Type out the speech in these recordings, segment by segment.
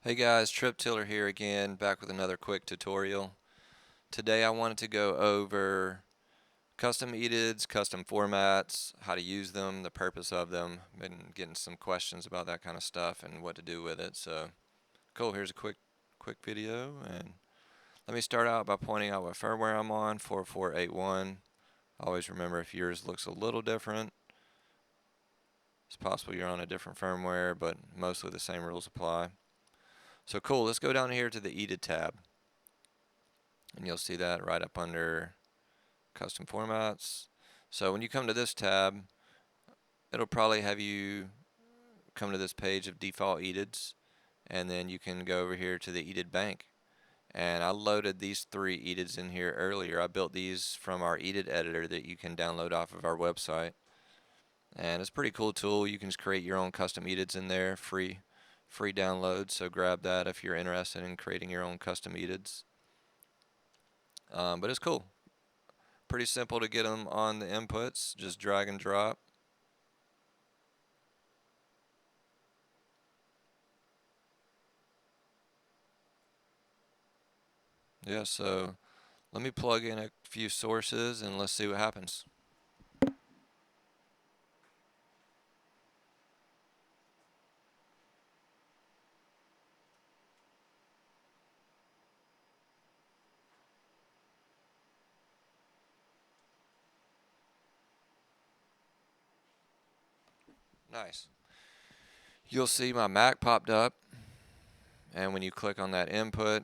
Hey guys, Trip Tiller here again, back with another quick tutorial. Today I wanted to go over custom edids, custom formats, how to use them, the purpose of them. Been getting some questions about that kind of stuff and what to do with it. So, cool, here's a quick video, and let me start out by pointing out what firmware I'm on, 4481. Always remember if yours looks a little different, it's possible you're on a different firmware, but mostly the same rules apply. So cool, let's go down here to the Edid tab. And you'll see that right up under custom formats. So when you come to this tab, it'll probably have you come to this page of default edids, and then you can go over here to the edid bank. And I loaded these 3 edids in here earlier. I built these from our edid editor that you can download off of our website. And it's a pretty cool tool. You can just create your own custom edids in there, free download. So grab that if you're interested in creating your own custom edids. But it's cool. Pretty simple to get them on the inputs, just drag and drop. Yeah, so let me plug in a few sources and let's see what happens. Nice. You'll see my Mac popped up, and when you click on that input,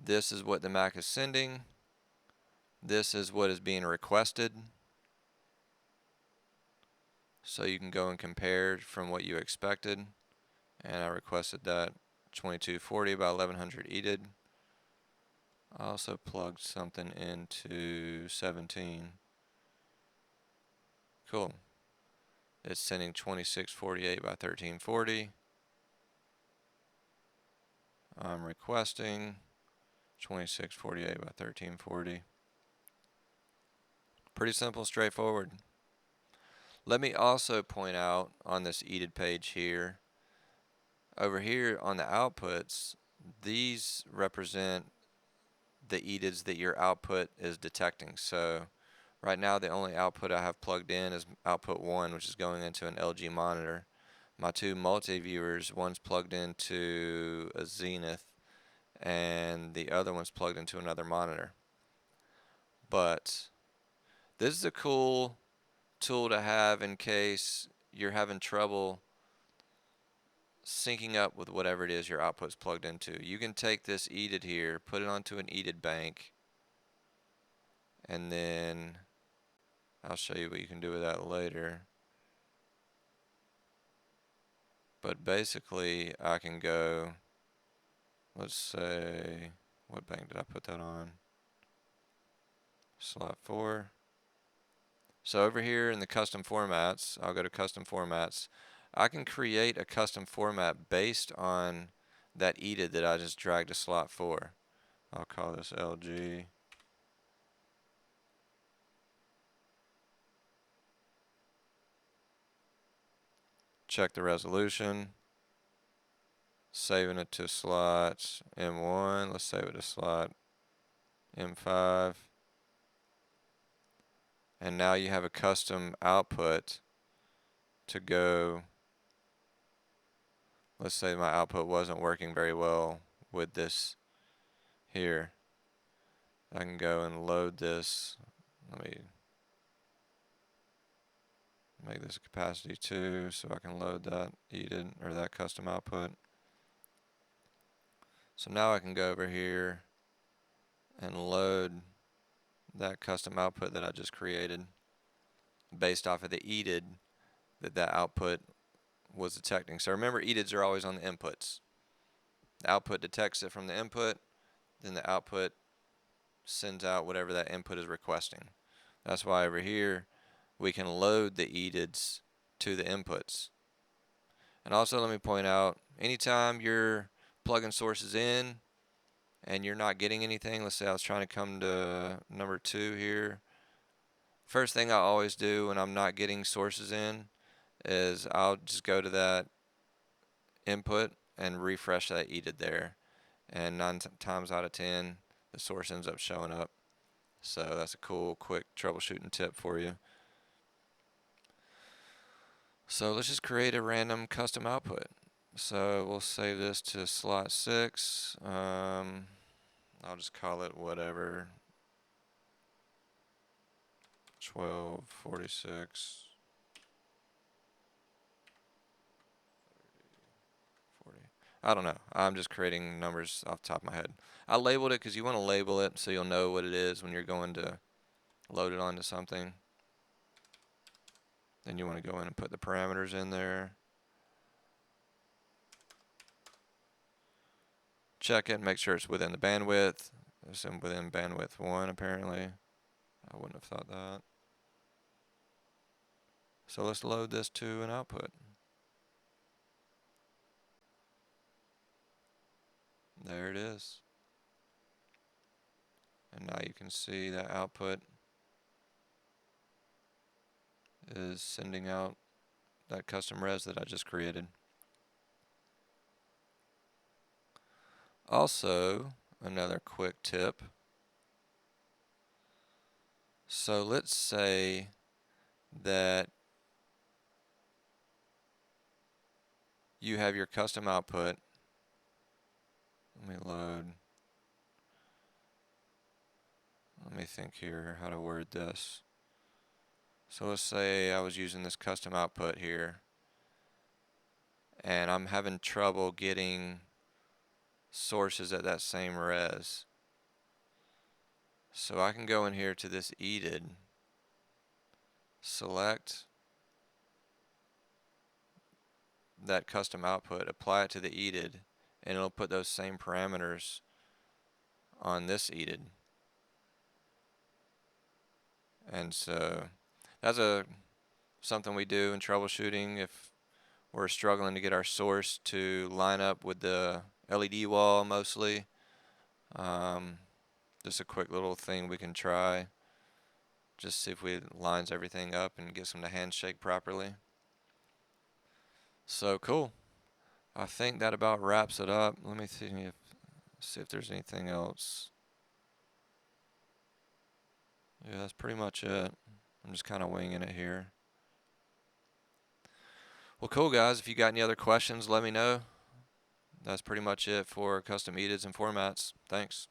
this is what the Mac is sending. This is what is being requested. So you can go and compare from what you expected. And I requested that 2240 by 1100 edid. I also plugged something into 17. Cool. It's sending 2648 by 1340. I'm requesting 2648 by 1340. Pretty simple, straightforward. Let me also point out on this edid page here, over here on the outputs, these represent the edids that your output is detecting. So right now the only output I have plugged in is output 1, which is going into an LG monitor. My 2 multi-viewers, one's plugged into a Zenith and the other one's plugged into another monitor. But this is a cool tool to have in case you're having trouble syncing up with whatever it is your output's plugged into. You can take this edid here, put it onto an edid bank, and then I'll show you what you can do with that later. But basically, I can go, let's say, what bank did I put that on? Slot 4. So over here in the custom formats, I'll go to custom formats. I can create a custom format based on that edid that I just dragged to slot 4. I'll call this LG. Check the resolution. Saving it to slot M1. Let's save it to slot M5. And now you have a custom output to go. Let's say my output wasn't working very well with this here. I can go and load this. Let me make this capacity 2 so I can load that edid or that custom output. So now I can go over here and load that custom output that I just created based off of the edid that output was detecting. So remember, edids are always on the inputs. The output detects it from the input, then the output sends out whatever that input is requesting. That's why over here we can load the edids to the inputs. And also let me point out, anytime you're plugging sources in and you're not getting anything, let's say I was trying to come to number 2 here. First thing I always do when I'm not getting sources in is I'll just go to that input and refresh that edid there. And 9 times out of 10, the source ends up showing up. So that's a cool, quick troubleshooting tip for you. So let's just create a random custom output. So we'll save this to slot 6. I'll just call it whatever. 1246. 40. I don't know. I'm just creating numbers off the top of my head. I labeled it because you want to label it so you'll know what it is when you're going to load it onto something. Then you want to go in and put the parameters in there. Check it, make sure it's within the bandwidth. It's within bandwidth 1 apparently. I wouldn't have thought that. So let's load this to an output. There it is. And now you can see that output is sending out that custom res that I just created. Also, another quick tip. So let's say that you have your custom output. Let me load. Let me think here how to word this. So let's say I was using this custom output here, and I'm having trouble getting sources at that same res. So I can go in here to this edid, select that custom output, apply it to the edid, and it'll put those same parameters on this edid. And so that's something we do in troubleshooting if we're struggling to get our source to line up with the LED wall mostly. Just a quick little thing we can try. Just see if we lines everything up and gets them to handshake properly. So cool. I think that about wraps it up. Let me see if there's anything else. Yeah, that's pretty much it. I'm just kind of winging it here. Well, cool, guys. If you got any other questions, let me know. That's pretty much it for custom edids and formats. Thanks.